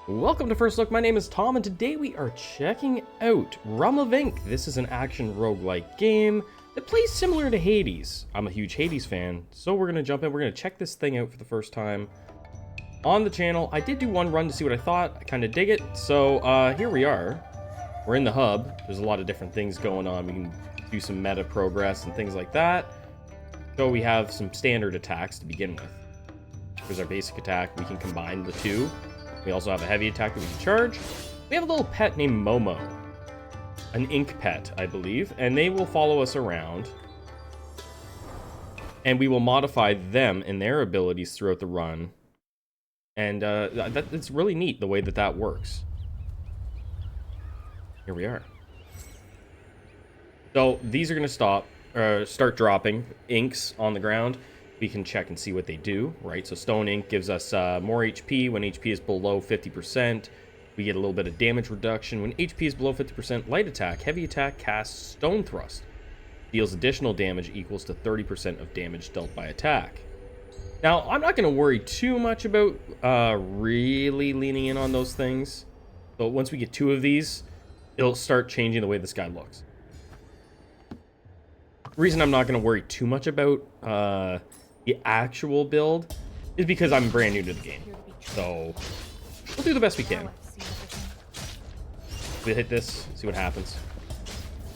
Welcome to First Look, my name is Tom, and today we are checking out Realm of Ink. This is an action roguelike game that plays similar to Hades. I'm a huge Hades fan, so we're going to jump in. We're going to check this thing out for the first time on the channel. I did do one run to see what I thought. I kind of dig it, so here we are. We're in the hub. There's a lot of different things going on. We can do some meta progress and things like that. So we have some standard attacks to begin with. Here's our basic attack. We can combine the two. We also have a heavy attack that we can charge. We have a little pet named Momo. An ink pet, I believe. And they will follow us around. And we will modify them and their abilities throughout the run. And it's really neat the way that that works. Here we are. So these are going to start dropping inks on the ground. We can check and see what they do, right? So stone ink gives us more HP when HP is below 50%. We get a little bit of damage reduction when HP is below 50%. Light attack, heavy attack casts stone thrust. Deals additional damage equals to 30% of damage dealt by attack. Now, I'm not going to worry too much about really leaning in on those things. But once we get two of these, it'll start changing the way this guy looks. The reason I'm not going to worry too much about the actual build is because I'm brand new to the game. So we'll do the best we can. We hit this, see what happens.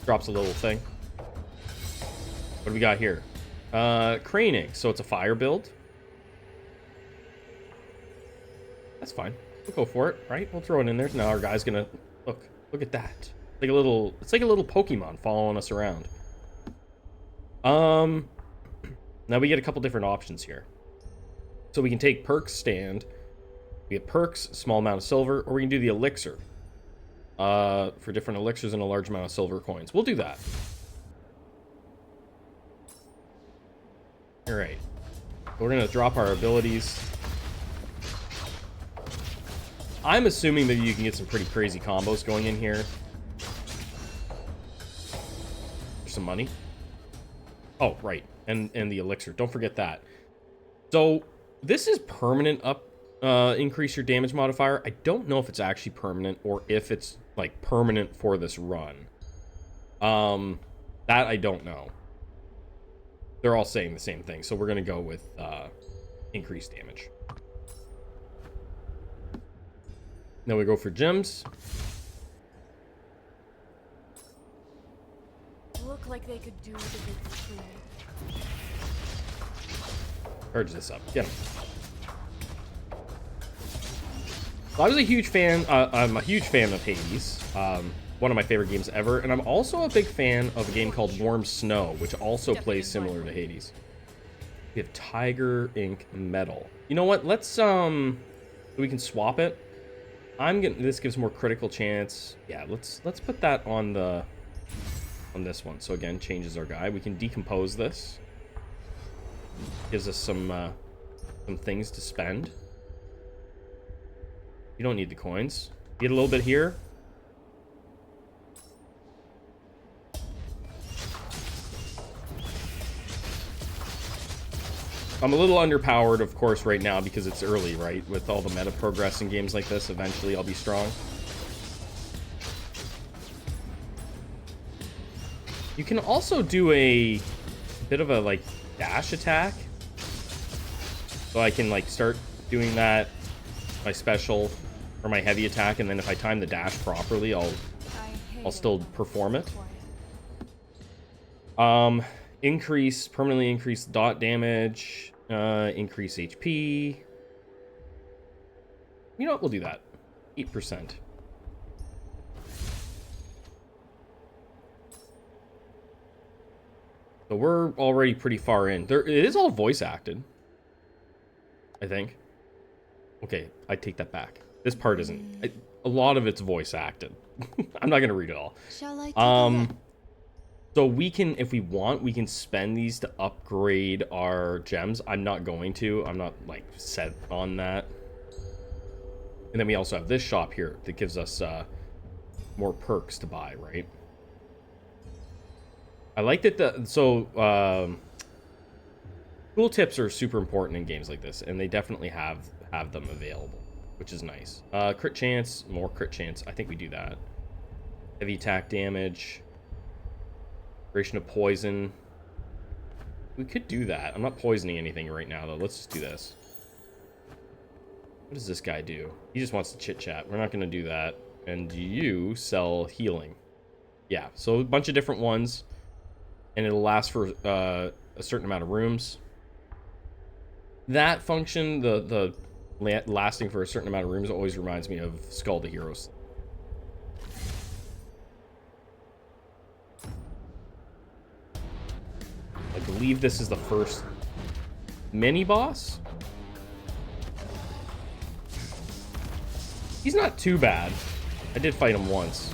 Drops a little thing. What do we got here? Crane ink. So it's a fire build. That's fine. We'll go for it, right? We'll throw it in there. Now our guy's gonna look at that. It's like a little Pokemon following us around. Now we get a couple different options here. So we can take perks stand. We get perks, small amount of silver, or we can do the elixir. For different elixirs and a large amount of silver coins. We'll do that. Alright. We're gonna drop our abilities. I'm assuming that you can get some pretty crazy combos going in here. There's some money. Oh, right. And the elixir. Don't forget that. So, this is permanent increase your damage modifier. I don't know if it's actually permanent or if it's, like, permanent for this run. That I don't know. They're all saying the same thing, so we're going to go with increased damage. Now we go for gems. Look like they could do with a big tree. Charge this up. Get him. So I was a huge fan. I'm a huge fan of Hades. One of my favorite games ever. And I'm also a big fan of a game called Warm Snow, which also plays similar to Hades. We have Tiger Ink Metal. You know what? Let's we can swap it. This gives more critical chance. Yeah, let's put that on this one. So again, changes our guy. We can decompose this. Gives us some things to spend. You don't need the coins. Get a little bit here. I'm a little underpowered, of course, right now because it's early, right? With all the meta progress in games like this, eventually I'll be strong. You can also do a bit of a, like, dash attack. So I can, like, start doing that, my special or my heavy attack, and then if I time the dash properly, I'll still perform it. Permanently increase dot damage, increase HP. You know what? We'll do that. 8%. So we're already pretty far in. It is all voice acted, I think. Okay, I take that back. This part isn't. A lot of it's voice acted. I'm not gonna read it all. Shall I So we can, if we want, we can spend these to upgrade our gems. I'm not going to. I'm not, like, set on that. And then we also have this shop here that gives us more perks to buy, right? I like that tool tips are super important in games like this, and they definitely have them available. which is nice. Crit chance, more crit chance. I think we do that. Heavy attack damage. Duration of poison. We could do that. I'm not poisoning anything right now, though. Let's just do this. What does this guy do? He just wants to chit-chat. We're not going to do that. And you sell healing. Yeah, so a bunch of different ones. And it'll last for a certain amount of rooms. That function, the lasting for a certain amount of rooms, always reminds me of Skull the Heroes. I believe this is the first mini-boss. He's not too bad. I did fight him once.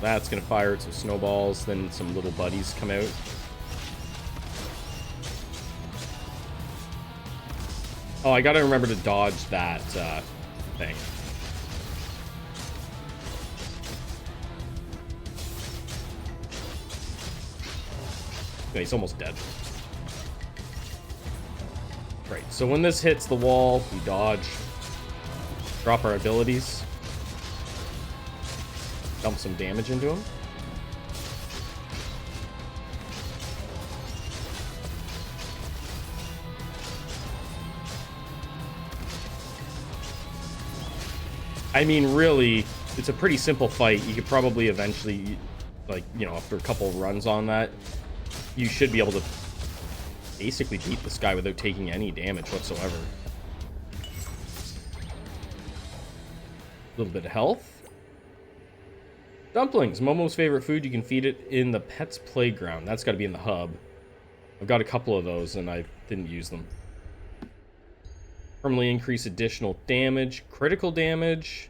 That's gonna fire some snowballs, then some little buddies come out. Oh, I gotta remember to dodge that thing. Okay, he's almost dead. Right, so when this hits the wall, we dodge, drop our abilities, dump some damage into him. I mean, really, it's a pretty simple fight. You could probably eventually, like, you know, after a couple runs on that, you should be able to basically beat this guy without taking any damage whatsoever. A little bit of health. Dumplings, Momo's favorite food. You can feed it in the pet's playground. That's got to be in the hub. I've got a couple of those and I didn't use them. Permanently increase additional damage, critical damage.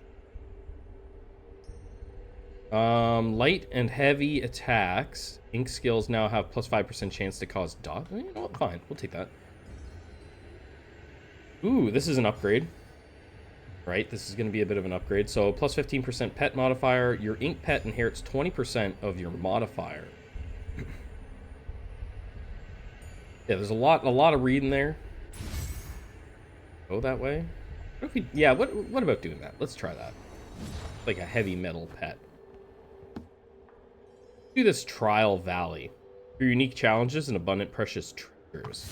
Light and heavy attacks. Ink skills now have plus 5% chance to cause dot. You know what? Fine, we'll take that. Ooh, this is an upgrade. Right, this is going to be a bit of an upgrade. So plus 15% pet modifier. Your ink pet inherits 20% of your modifier. Yeah, there's a lot of reading there. Go that way. What if we, yeah, what about doing that? Let's try that. Like a heavy metal pet. Do this Trial Valley. For unique challenges and abundant precious treasures.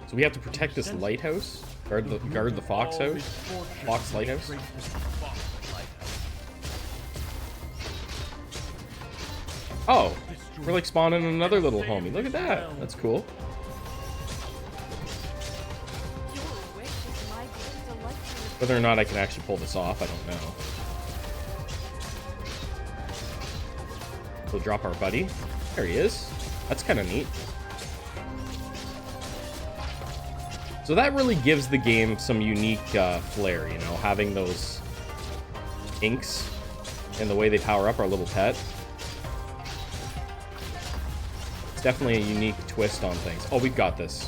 So we have to protect this lighthouse. Guard the fox house. Fox lighthouse. Oh, we're like spawning another little homie. Look at that. That's cool. Whether or not I can actually pull this off, I don't know. We'll drop our buddy. There he is. That's kind of neat. So that really gives the game some unique flair, you know, having those inks and the way they power up our little pet. It's definitely a unique twist on things. Oh, we've got this.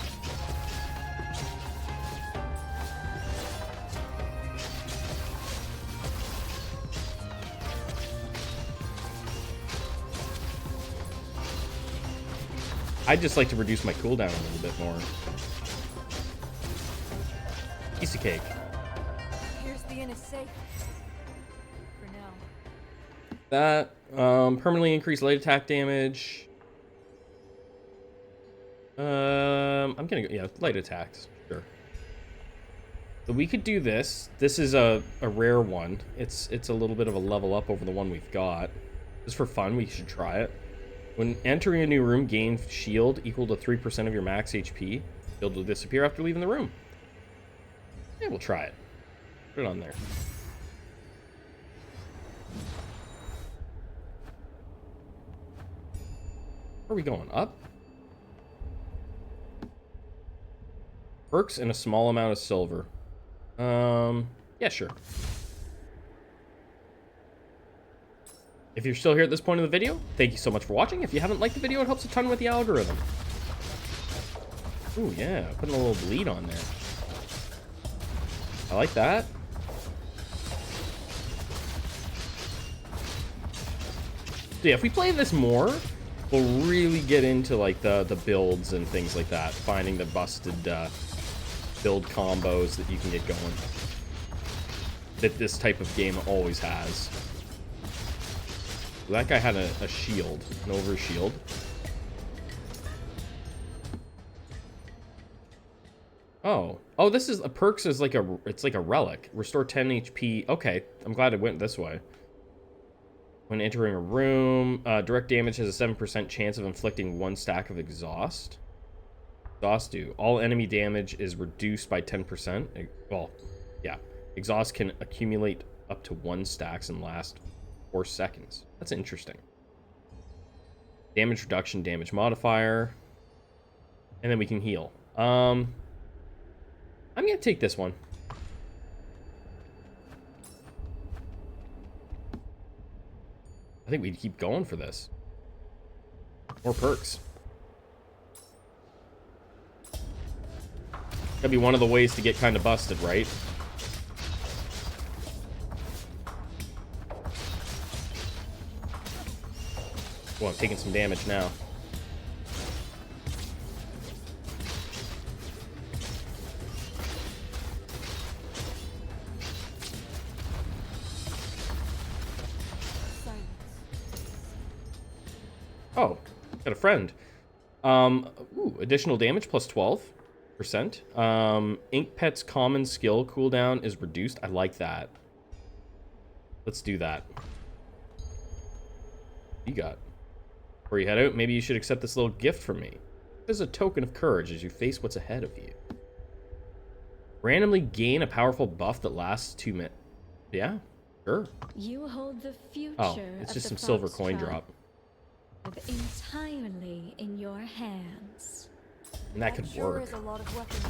I'd just like to reduce my cooldown a little bit more. Piece of cake. Here's the inn is safe. For now. That, permanently increased light attack damage. I'm gonna go, yeah, light attacks, sure. So we could do this. This is a rare one. It's a little bit of a level up over the one we've got. Just for fun, we should try it. When entering a new room, gain shield equal to 3% of your max HP. Shield will disappear after leaving the room. Yeah, we'll try it. Put it on there. Where are we going? Up? Perks and a small amount of silver. Yeah, sure. If you're still here at this point in the video, thank you so much for watching. If you haven't liked the video, it helps a ton with the algorithm. Ooh, yeah, putting a little bleed on there. I like that. yeah, if we play this more, we'll really get into like the builds and things like that, finding the busted build combos that you can get going, that this type of game always has. That guy had a shield, an over shield. Oh, this is a perks is like it's like a relic. Restore 10 HP. Okay, I'm glad it went this way. When entering a room, direct damage has a 7% chance of inflicting 1 stack of exhaust. Exhaust do. All enemy damage is reduced by 10%. Well, yeah. Exhaust can accumulate up to 1 stacks and last 4 seconds. That's interesting. Damage reduction, damage modifier. And then we can heal. I'm gonna take this one. I think we'd keep going for this. More perks. That'd be one of the ways to get kind of busted, right? Well, I'm taking some damage now. Oh, got a friend. Ooh, additional damage plus 12%. Ink Pet's common skill cooldown is reduced. I like that. Let's do that. You got. Before you head out, maybe you should accept this little gift from me. As a token of courage as you face what's ahead of you. Randomly gain a powerful buff that lasts 2 minutes. Yeah, sure. You hold the future. Oh, it's just some silver coin drop. Entirely in your hands. And that could sure work. is a lot of weapons.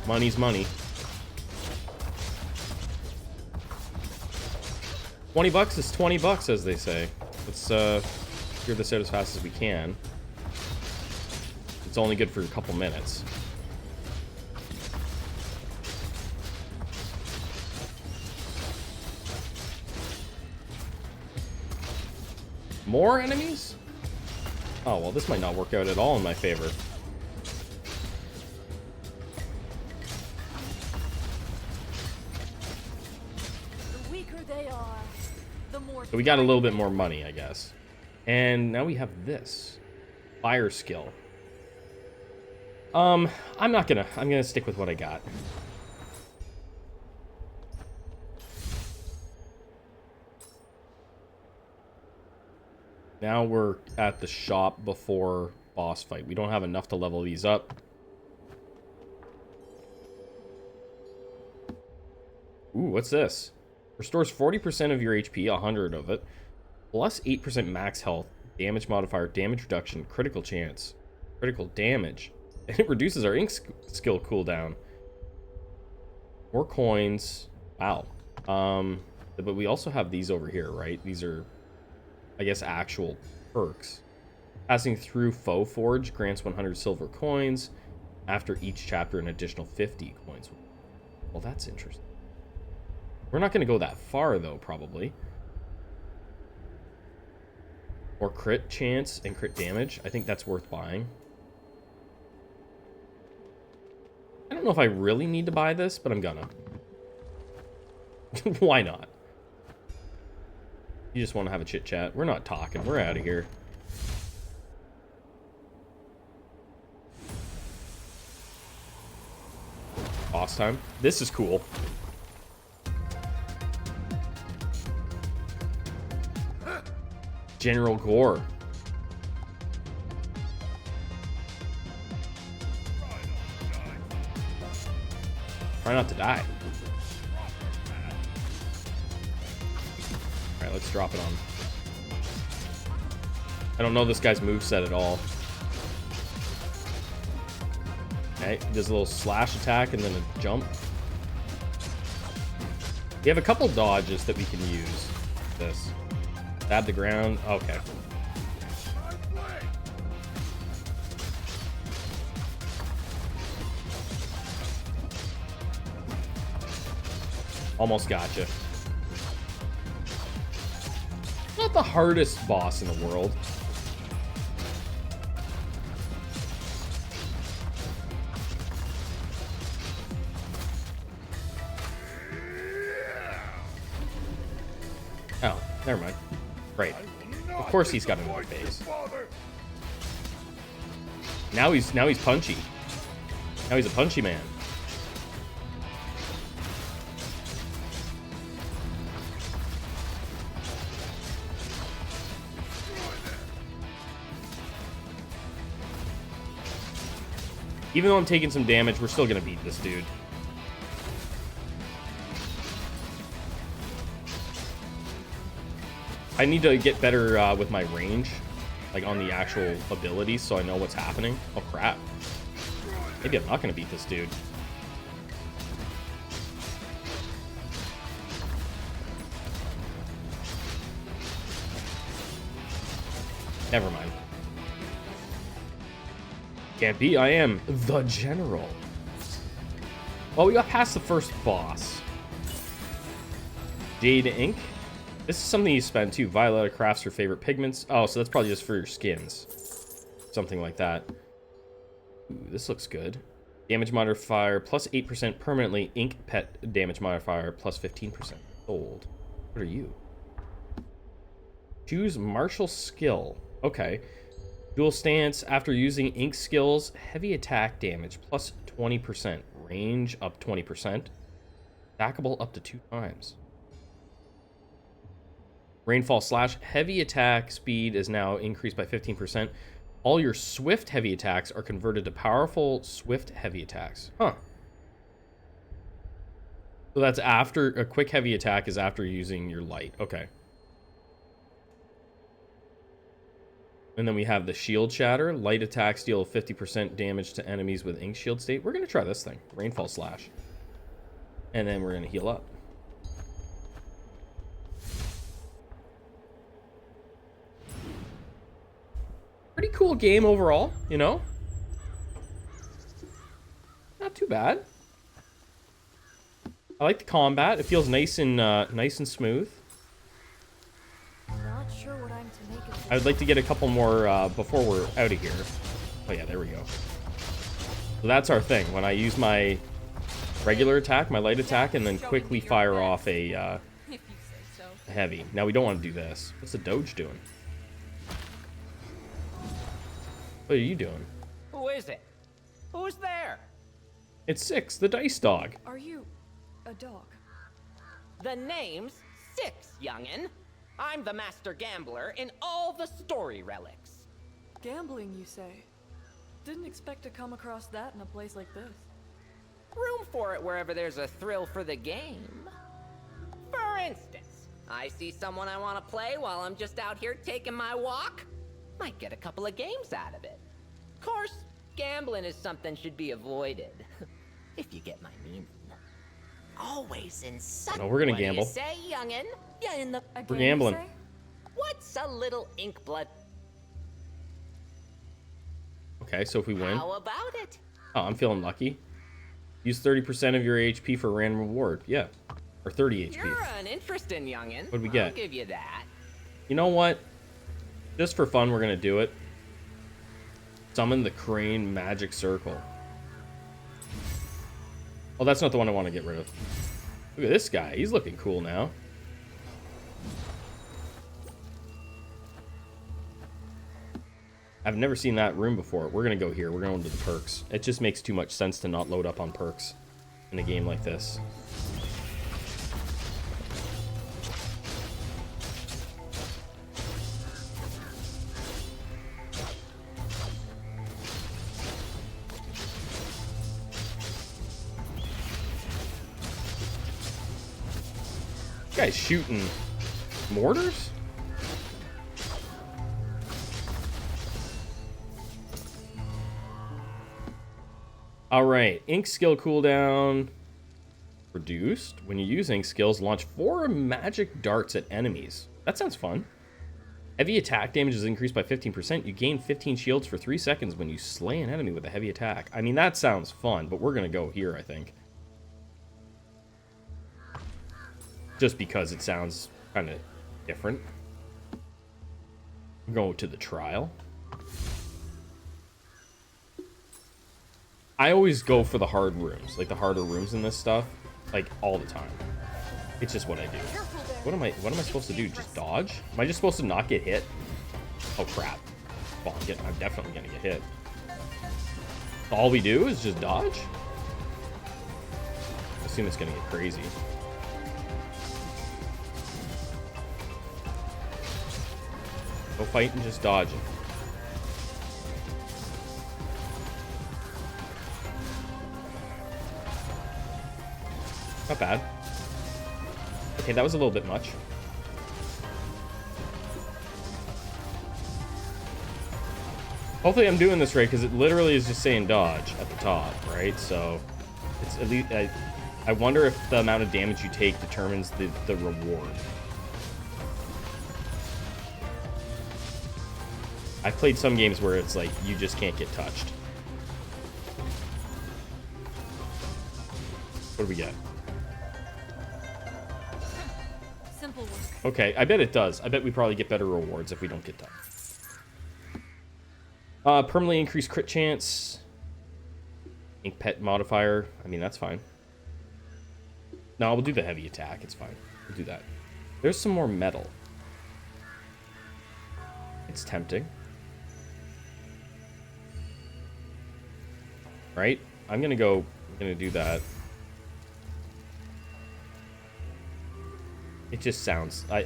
Money's money. $20 is $20, as they say. Let's figure this out as fast as we can. It's only good for a couple minutes. More enemies? Oh, well, this might not work out at all in my favor. The weaker they are, the more. So we got a little bit more money, I guess. And now we have this. Fire skill. I'm gonna stick with what I got. Now we're at the shop before boss fight. We don't have enough to level these up. Ooh, what's this? Restores 40% of your HP, 100 of it. Plus 8% max health, damage modifier, damage reduction, critical chance, critical damage. And it reduces our ink skill cooldown. More coins. Wow. But we also have these over here, right? These are, I guess, actual perks. Passing through Foe Forge grants 100 silver coins. After each chapter, an additional 50 coins. Well, that's interesting. We're not going to go that far, though, probably. More crit chance and crit damage. I think that's worth buying. I don't know if I really need to buy this, but I'm gonna. Why not? You just want to have a chit chat. We're not talking. We're out of here. Boss time. This is cool. General Gore. Try not to die. Alright, let's drop it on. I don't know this guy's moveset at all. Okay, he does a little slash attack and then a jump. We have a couple dodges that we can use. This. Stab the ground. Okay. Almost gotcha. Not not the hardest boss in the world. Oh, never mind. Right. Of course he's got another phase. Now he's punchy. Now he's a punchy man. Even though I'm taking some damage, we're still gonna beat this dude. I need to get better with my range, like on the actual abilities, so I know what's happening. Oh crap. Maybe I'm not gonna beat this dude. Never mind. Can't be, I am the general. Well, we got past the first boss. Jade ink. This is something you spend too. Violetta crafts her favorite pigments. Oh, so that's probably just for your skins. Something like that. Ooh, this looks good. Damage modifier plus 8% permanently. Ink pet damage modifier plus 15%. Sold. What are you? Choose martial skill. Okay. Dual stance after using ink skills. Heavy attack damage plus 20%. Range up 20%. Stackable up to 2 times. Rainfall slash. Heavy attack speed is now increased by 15%. All your swift heavy attacks are converted to powerful swift heavy attacks. Huh. So that's after a quick heavy attack is after using your light. Okay. And then we have the shield shatter. Light attacks deal 50% damage to enemies with ink shield state. We're going to try this thing. Rainfall slash. And then we're going to heal up. Pretty cool game overall, you know? Not too bad. I like the combat. It feels nice and smooth. Not sure what I'm to make of this. I would like to get a couple more before we're out of here. Oh yeah, there we go. So that's our thing. When I use my regular attack, my light attack, and then quickly fire off a If you say so. heavy. Now we don't want to do this. What's the doge doing? What are you doing? Who is it? Who's there? It's Six, the dice dog. Are you a dog? The name's Six, youngin'. I'm the master gambler in all the story relics. Gambling, you say? Didn't expect to come across that in a place like this. Room for it wherever there's a thrill for the game. For instance, I see someone I want to play while I'm just out here taking my walk. Might get a couple of games out of it. Of course, gambling is something should be avoided. If you get my meaning. Always in such. No, we're gonna what do you gamble. say, youngin'? Yeah, in the. We're gambling. What's a little ink blood? Okay, so if we win. How about it? Oh, I'm feeling lucky. Use 30% of your HP for a random reward. Yeah. Or 30 HP. You're an interesting youngin'. What'd we get? I'll give you that. You know what? Just for fun, we're going to do it. Summon the Crane Magic Circle. Oh, that's not the one I want to get rid of. Look at this guy. He's looking cool now. I've never seen that room before. We're going to go here. We're going to the perks. It just makes too much sense to not load up on perks in a game like this. This guy's shooting mortars? Alright, ink skill cooldown reduced. When you use ink skills, launch 4 magic darts at enemies. That sounds fun. Heavy attack damage is increased by 15%. You gain 15 shields for 3 seconds when you slay an enemy with a heavy attack. I mean, that sounds fun, but we're going to go here, I think. Just because it sounds kind of different. Go to the trial. I always go for the hard rooms, like the harder rooms in this stuff, like all the time. It's just what I do. What am I supposed to do? Just dodge? Am I just supposed to not get hit? Oh crap. Well, I'm definitely gonna get hit. All we do is just dodge? I assume it's gonna get crazy. No fighting, just dodging. Not bad. Okay, that was a little bit much. Hopefully I'm doing this right, because it literally is just saying dodge at the top, right? So, it's at least... I wonder if the amount of damage you take determines the reward. I've played some games where it's like, you just can't get touched. What do we get? Simple work. Okay, I bet it does. I bet we probably get better rewards if we don't get touched. Permanently increased crit chance. Ink pet modifier. I mean, that's fine. No, we'll do the heavy attack. It's fine. We'll do that. There's some more metal. It's tempting. Right? I'm gonna do that. It just sounds right.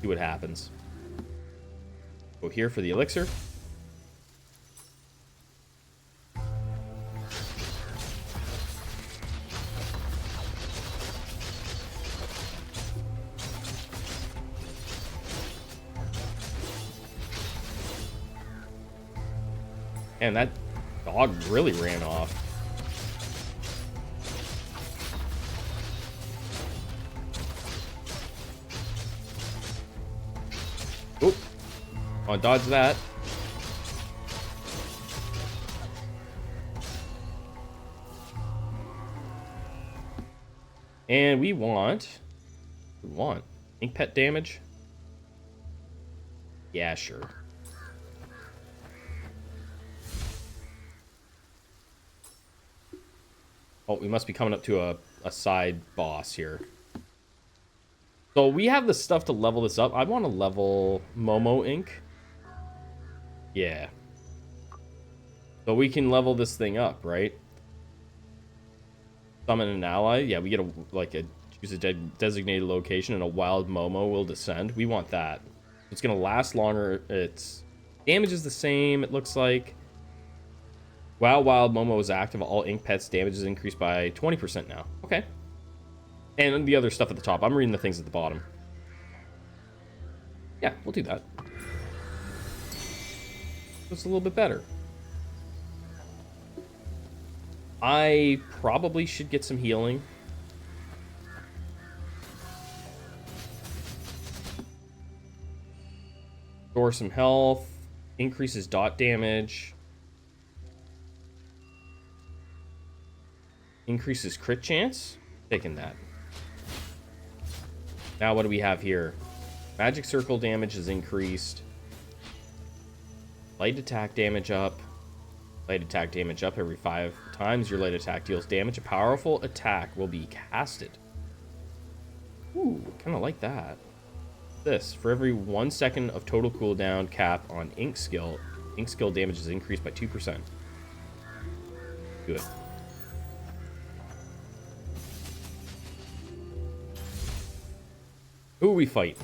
See what happens. Go here for the elixir. And that dog really ran off. Oop. I'll dodge that. And we want ink pet damage. Yeah, sure. Oh, we must be coming up to a side boss here. So we have the stuff to level this up. I want to level Momo Ink. Yeah. So we can level this thing up, right? Summon an ally. Yeah, we get choose a designated location and a wild Momo will descend. We want that. It's going to last longer. Its damage is the same, it looks like. While Wild Momo is active, all Ink Pets damage is increased by 20% now. Okay. And the other stuff at the top. I'm reading the things at the bottom. Yeah, we'll do that. It's a little bit better. I probably should get some healing. Store some health. Increases dot damage. Increases crit chance. Taking that. Now what do we have here? Magic circle damage is increased. Light attack damage up. Light attack damage up every 5 times your light attack deals damage. A powerful attack will be casted. Ooh, kind of like that. This, for every 1 second of total cooldown cap on ink skill damage is increased by 2%. Good. Who are we fighting?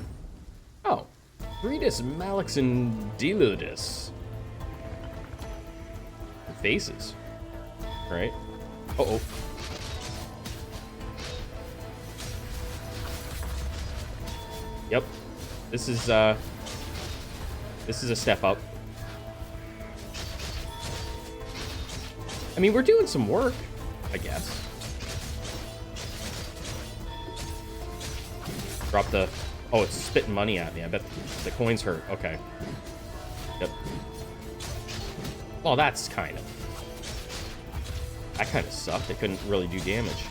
Oh, Breedus, Malix, and Deludus. Faces. Right? Uh-oh. Yep. This is a step up. I mean, we're doing some work, I guess. Drop the... Oh, it's spitting money at me. I bet the coins hurt. Okay. Yep. Well, that's kind of... That kind of sucked. It couldn't really do damage.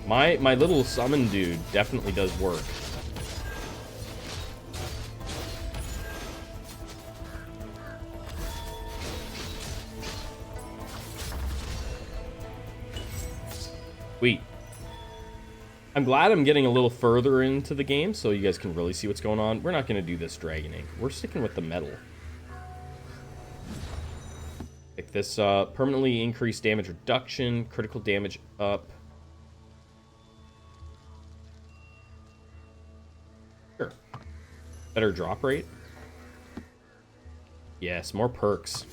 My little summon dude definitely does work. Sweet. I'm glad I'm getting a little further into the game so you guys can really see what's going on. We're not going to do this Dragon Ink. We're sticking with the metal. Pick this up. Permanently increased damage reduction. Critical damage up. Sure. Better drop rate. Yes, more perks.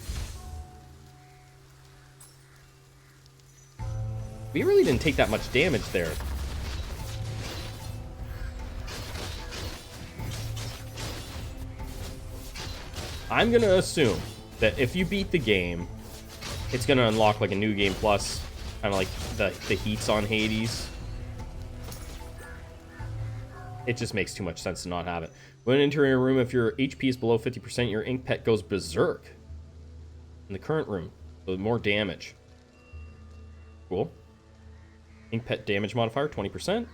We really didn't take that much damage there. I'm going to assume that if you beat the game, it's going to unlock like a new game plus, kind of like the heats on Hades. It just makes too much sense to not have it. When entering a room, if your HP is below 50%, your ink pet goes berserk. In the current room, so more damage. Cool. Ink pet damage modifier, 20%.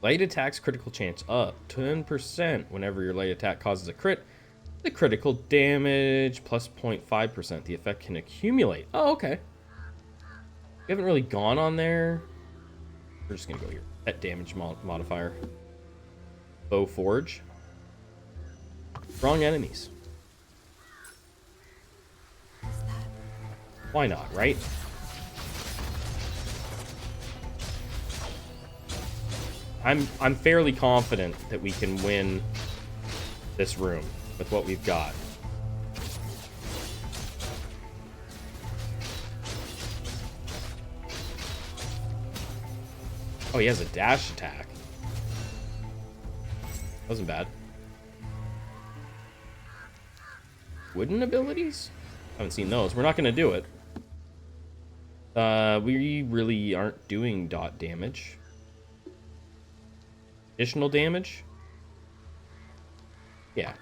Light attacks critical chance up, 10% whenever your light attack causes a crit. The critical damage plus 0.5%. The effect can accumulate. Oh, okay. We haven't really gone on there. We're just going to go here. Pet damage modifier. Bow forge. Strong enemies. Why not, right? I'm fairly confident that we can win this room with what we've got. Oh, he has a dash attack. Wasn't bad. Wooden abilities? Haven't seen those. We're not going to do it. We really aren't doing dot damage. Additional damage? Yeah.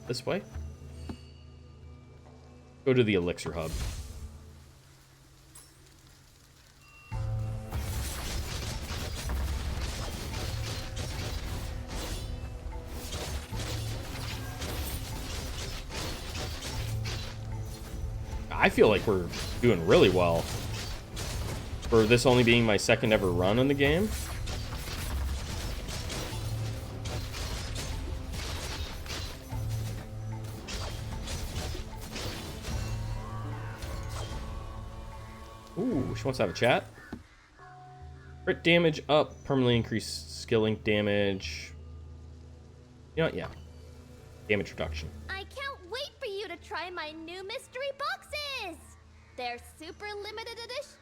This way? Go to the elixir hub. I feel like we're doing really well. For this only being my second ever run in the game. Ooh, she wants to have a chat. Crit damage up, permanently increased skill ink damage. You know what? Yeah. Damage reduction. I can't wait for you to try my new mystery boxes! They're super limited dishes!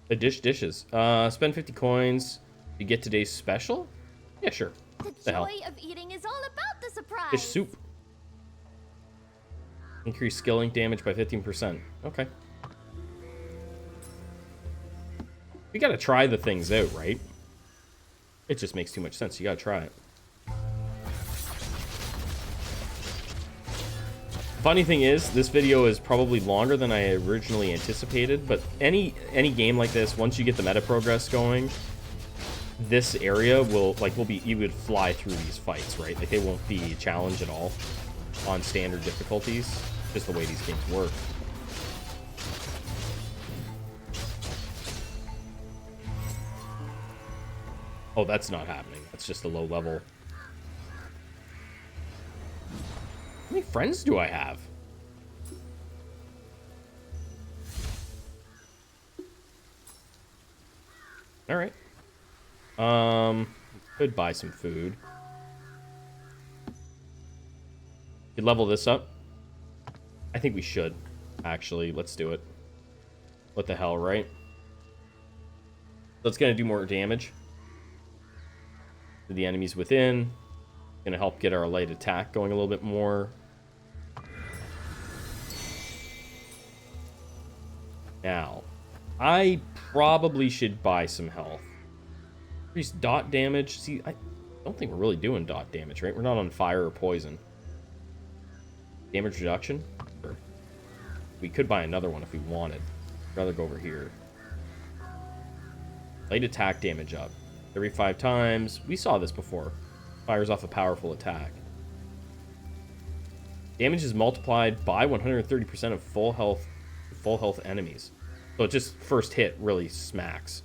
The dishes. Spend 50 coins. You get today's special? Yeah, sure. The joy of eating is all about the surprise! Fish soup. Increase skill ink damage by 15%. Okay. We gotta try the things out, right? It just makes too much sense. You gotta try it. Funny thing is, this video is probably longer than I originally anticipated, but any game like this, once you get the meta progress going, this area will be, you would fly through these fights, right? Like, they won't be a challenge at all on standard difficulties, just the way these games work. Oh, that's not happening. That's just a low level. How many friends do I have? All right. Could buy some food. Could level this up. I think we should. Actually, let's do it. What the hell, right? So it's gonna do more damage to the enemies within. Gonna help get our light attack going a little bit more. Now, I probably should buy some health. Increase dot damage. See, I don't think we're really doing dot damage, right? We're not on fire or poison. Damage reduction? Sure. We could buy another one if we wanted. I'd rather go over here. Light attack damage up. Every 5 times. We saw this before. Fires off a powerful attack. Damage is multiplied by 130% of full health enemies. So it just first hit really smacks.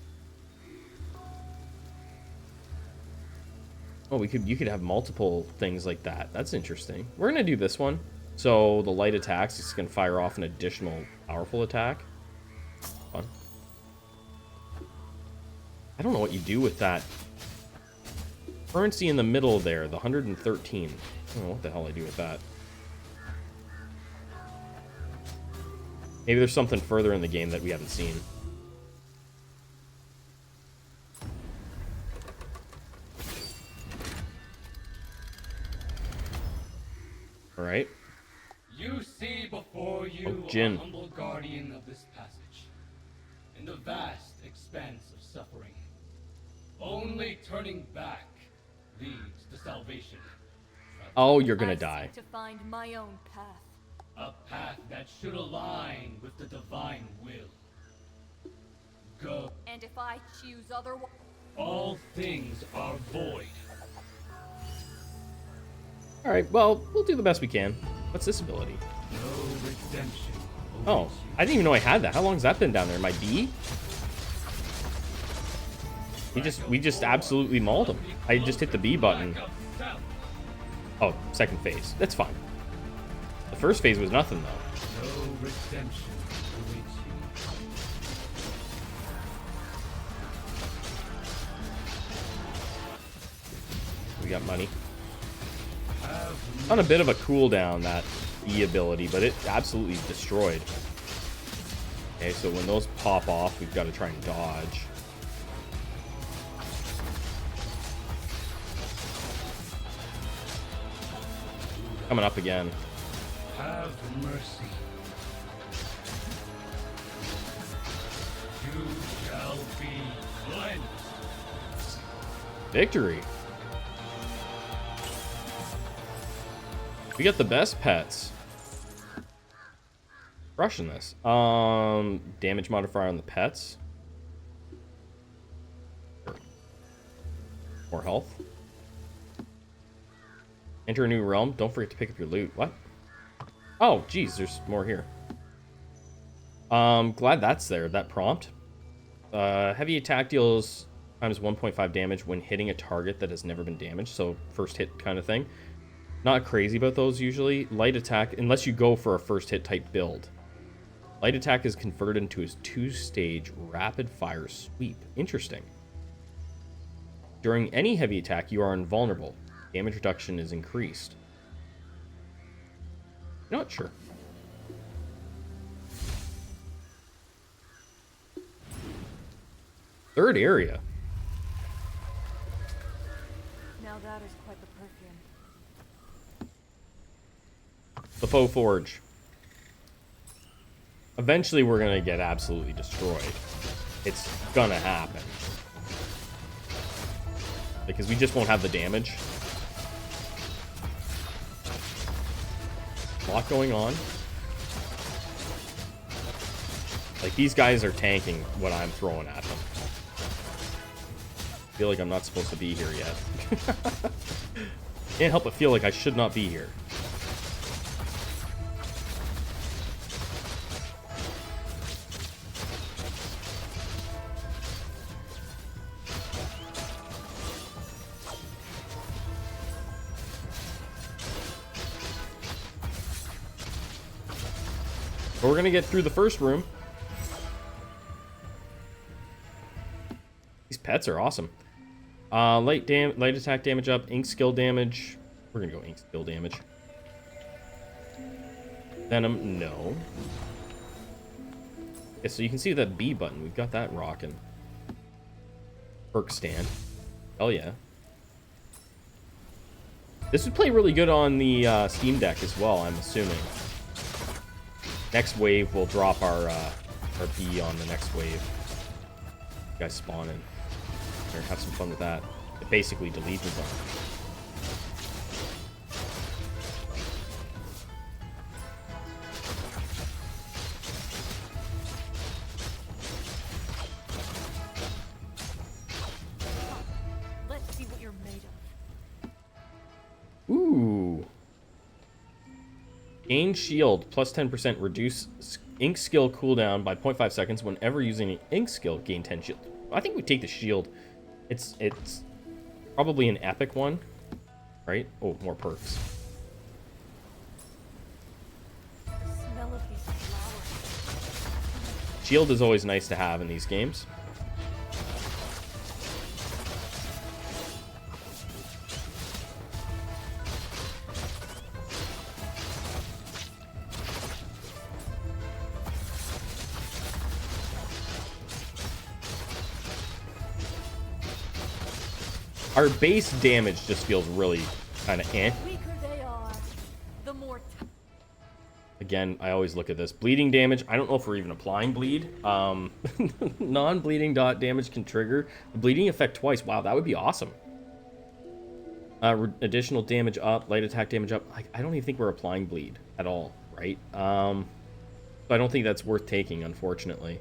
Oh, you could have multiple things like that. That's interesting. We're gonna do this one. So the light attacks is gonna fire off an additional powerful attack. Fun. I don't know what you do with that currency in the middle there, the 113. I don't know what the hell I do with that. Maybe there's something further in the game that we haven't seen. All right. You see before you Jin. a humble guardian of this passage, in the vast expanse of suffering. Only turning back leads to salvation. Oh, you're gonna I die. seek to find my own path. A path that should align with the divine will. Go. And if I choose otherwise, All things are void. All right. Well, we'll do the best we can. What's this ability? No redemption. Oh, awaits you. I didn't even know I had that. How long's that been down there? My B? We just absolutely mauled him. I just hit the B button. Oh, second phase. That's fine. The first phase was nothing though. No redemption awaits you. We got money. On a bit of a cooldown, that E ability, but it absolutely destroyed. Okay, so when those pop off, we've got to try and dodge. Coming up again. Have mercy. You shall be cleansed. Victory. We got the best pets. Crushing this. Damage modifier on the pets. More health. Enter a new realm. Don't forget to pick up your loot. What? Oh, geez, there's more here. Glad that's there. That prompt. Heavy attack deals times 1.5 damage when hitting a target that has never been damaged. So first hit kind of thing. Not crazy about those usually. Light attack, unless you go for a first hit type build. Light attack is converted into his 2-stage rapid fire sweep. Interesting. During any heavy attack, you are invulnerable. Damage reduction is increased. Not sure. Third area. now that is quite the perfume. The faux forge. Eventually we're gonna get absolutely destroyed. It's gonna happen. Because we just won't have the damage. A lot going on. Like, these guys are tanking what I'm throwing at them. I feel like I'm not supposed to be here yet. Can't help but feel like I should not be here. But we're gonna get through the first room. These pets are awesome. Light attack damage up, ink skill damage. We're gonna go ink skill damage. Venom, no. Okay, so you can see that B button. We've got that rocking. Perk stand. Oh yeah. This would play really good on the Steam Deck as well, I'm assuming. Next wave, we'll drop our B on the next wave. You guys spawn in. Here, have some fun with that. It basically deletes them. Gain shield plus 10%. Reduce ink skill cooldown by 0.5 seconds whenever using an ink skill. Gain 10 shield. I think we take the shield. It's probably an epic one, right? Oh, more perks. Smell of these flowers. Shield is always nice to have in these games. Our base damage just feels really kind of eh. The weaker they are, the more. Again, I always look at this. Bleeding damage. I don't know if we're even applying bleed. Non-bleeding dot damage can trigger the bleeding effect twice. Wow, that would be awesome. Additional damage up, light attack damage up. I don't even think we're applying bleed at all, right? So I don't think that's worth taking, unfortunately.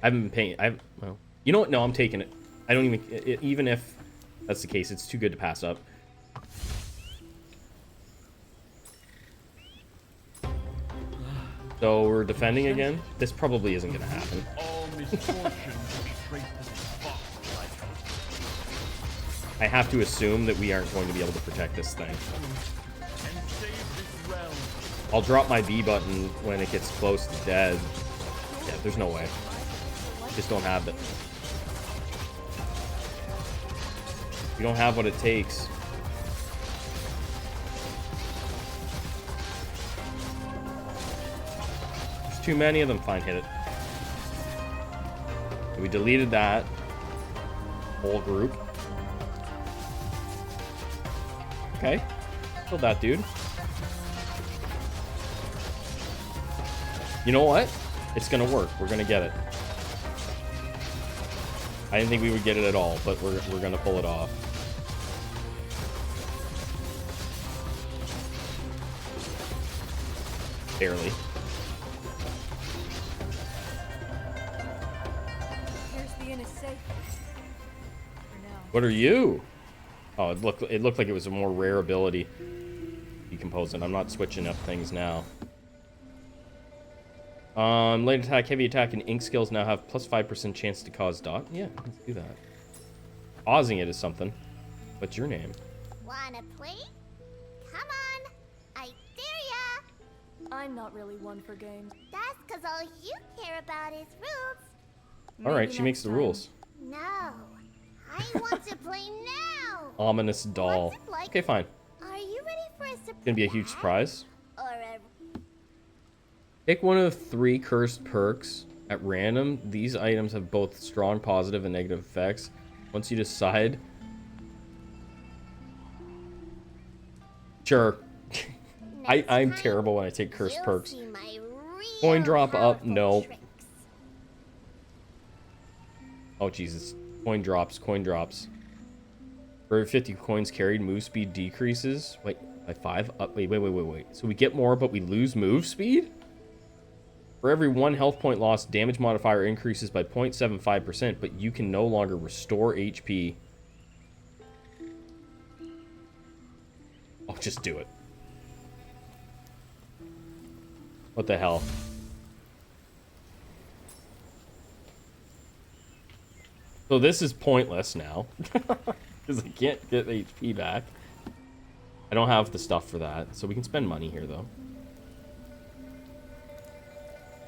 I haven't been paying. Well, you know what? No, I'm taking it. I don't even if that's the case, it's too good to pass up. So we're defending again. This probably isn't going to happen. I have to assume that we aren't going to be able to protect this thing. I'll drop my B button when it gets close to dead. Yeah, there's no way. Just don't have it. We don't have what it takes. There's too many of them. Fine, hit it. We deleted that whole group. Okay. Killed that dude. You know what? It's gonna work. We're gonna get it. I didn't think we would get it at all, but we're gonna pull it off. Barely. Here's the inn is safe. For now. What are you? Oh, it looked like it was a more rare ability. Decomposing. I'm not switching up things now. Light attack, heavy attack, and ink skills now have plus 5% chance to cause dot. Yeah, let's do that. Pausing it is something. What's your name? Wanna play? Come on, I dare ya! I'm not really one for games. That's cause all you care about is rules. Alright, Maybe she makes next the time. rules. No, I want to play now! Ominous doll. What's it like? Okay, fine. Are you ready for a surprise? Gonna be a huge surprise. Or a... Pick one of 3 cursed perks at random. These items have both strong positive and negative effects. Once you decide... Sure. I'm terrible when I take cursed You'll perks. see my real Coin drop up, powerful no. tricks. Oh, Jesus. Coin drops, coin drops. For every 50 coins carried, move speed decreases. Wait, by 5? Up. Wait. So we get more, but we lose move speed? For every 1 health point lost, damage modifier increases by 0.75%, but you can no longer restore HP. Oh, just do it. What the hell? So this is pointless now. Because I can't get HP back. I don't have the stuff for that, so we can spend money here, though.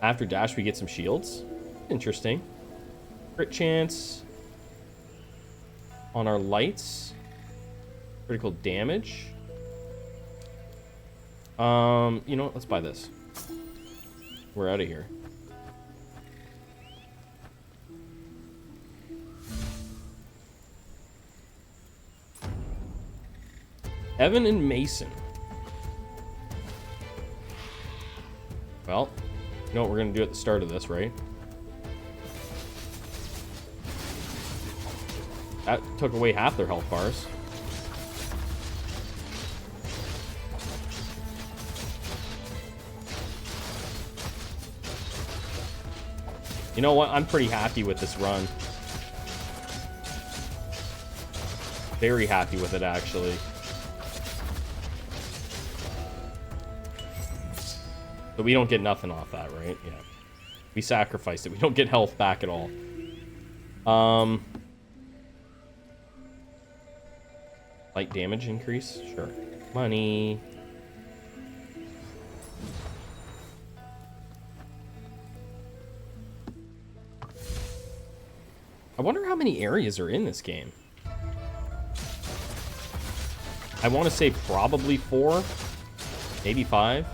After dash, we get some shields. Interesting. Crit chance on our lights. Critical damage. You know what? Let's buy this. We're out of here. Evan and Mason. Well, you know what we're going to do at the start of this, right? That took away half their health bars. You know what? I'm pretty happy with this run. Very happy with it, actually. But we don't get nothing off that, right? Yeah. We sacrificed it. We don't get health back at all. Light damage increase? Sure. Money. I wonder how many areas are in this game. I want to say probably 4, maybe 5.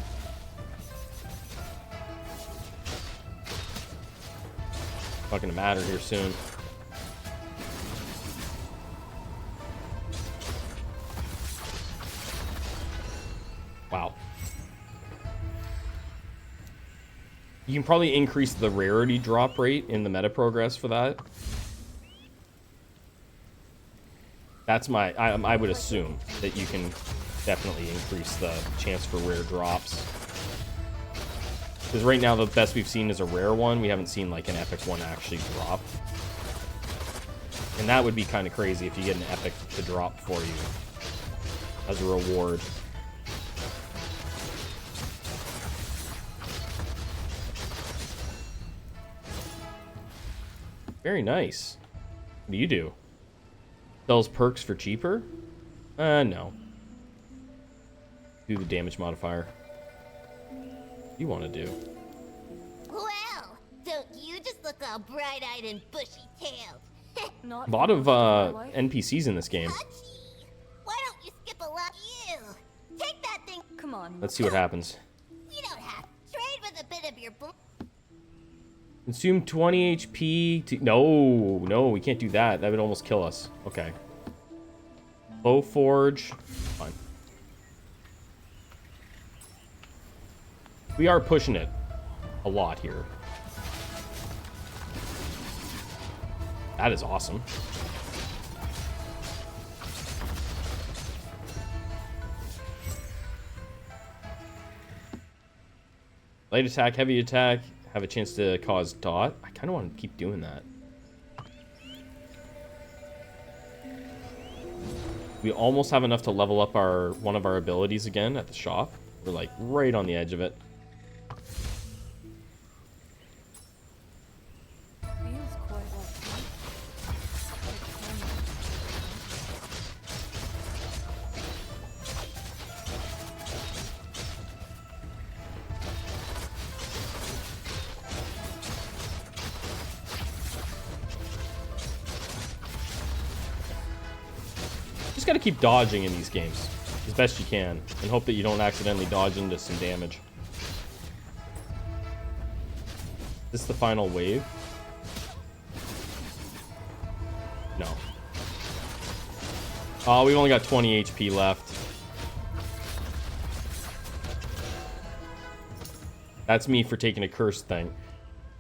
Not gonna matter here soon. Wow. You can probably increase the rarity drop rate in the meta progress for that. That's my... I would assume that you can definitely increase the chance for rare drops. Because right now the best we've seen is a rare one. We haven't seen like an epic one actually drop. And that would be kind of crazy if you get an epic to drop for you as a reward. Very nice. What do you do? Sells perks for cheaper? No. Do the damage modifier. What do you want to do? Well, don't you just look all bright-eyed and bushy-tailed? Not A lot of Roguelike. NPCs in this game. Hachi! Why don't you skip a lot? You! Take that thing! Come on. Let's see what happens. We don't have to trade with a bit of your boom. Consume 20 HP to... No, we can't do that. That would almost kill us. Okay. Low Forge. Fine. We are pushing it a lot here. That is awesome. Light attack, heavy attack, have a chance to cause dot. I kind of want to keep doing that. We almost have enough to level up one of our abilities again at the shop. We're like right on the edge of it. Feels quite like fun. Just gotta keep dodging in these games as best you can and hope that you don't accidentally dodge into some damage. Is this the final wave? No. Oh, we've only got 20 HP left. That's me for taking a cursed thing.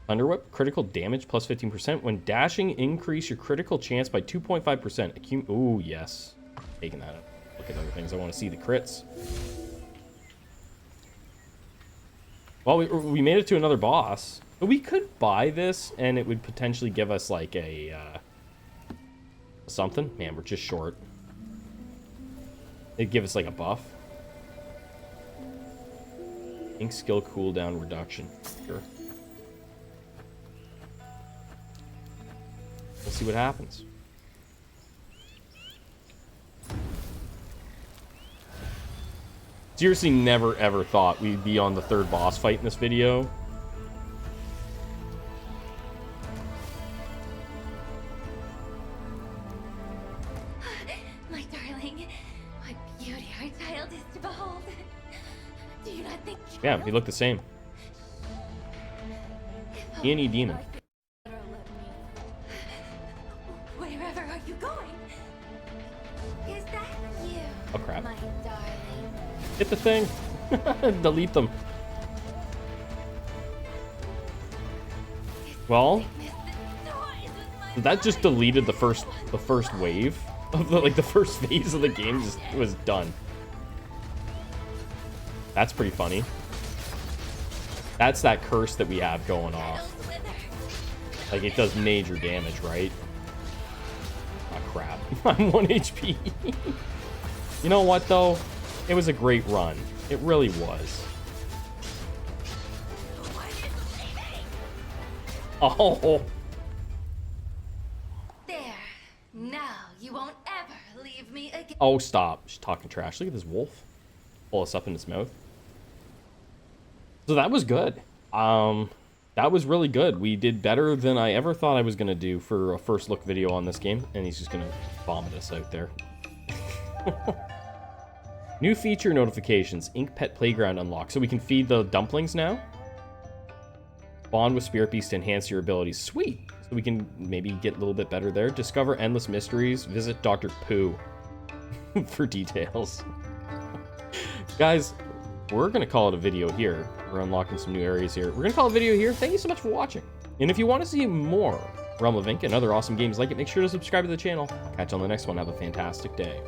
Thunderwhip, critical damage plus 15%. When dashing, increase your critical chance by 2.5%. Ooh, yes. Taking that up. Look at other things. I want to see the crits. Well, we made it to another boss. But we could buy this, and it would potentially give us, like, a... something. Man, we're just short. It'd give us, like, a buff. Ink skill cooldown reduction. Sure. We'll see what happens. Seriously, never ever thought we'd be on the third boss fight in this video. My darling, what beauty our child is to behold. Do you not think... Yeah, we look the same. Any demon. Better let me. Wherever are you going? Is that you, Oh crap. my darling? Hit the thing. Delete them. Well, that just deleted the first wave of the first phase of the game just was done. That's pretty funny. That's that curse that we have going off. Like it does major damage, right? Oh crap. I'm 1 HP. You know what though? It was a great run. It really was. Oh. There. Now you won't ever leave me again. Oh, stop. She's talking trash. Look at this wolf. Pull us up in his mouth. So that was good. That was really good. We did better than I ever thought I was going to do for a first look video on this game. And he's just going to vomit us out there. New feature notifications. Ink Pet Playground unlocked. So we can feed the dumplings now. Bond with Spirit Beast to enhance your abilities. Sweet. So we can maybe get a little bit better there. Discover endless mysteries. Visit Dr. Pooh for details. Guys, we're going to call it a video here. We're unlocking some new areas here. We're going to call it a video here. Thank you so much for watching. And if you want to see more Realm of Ink and other awesome games like it, make sure to subscribe to the channel. Catch you on the next one. Have a fantastic day.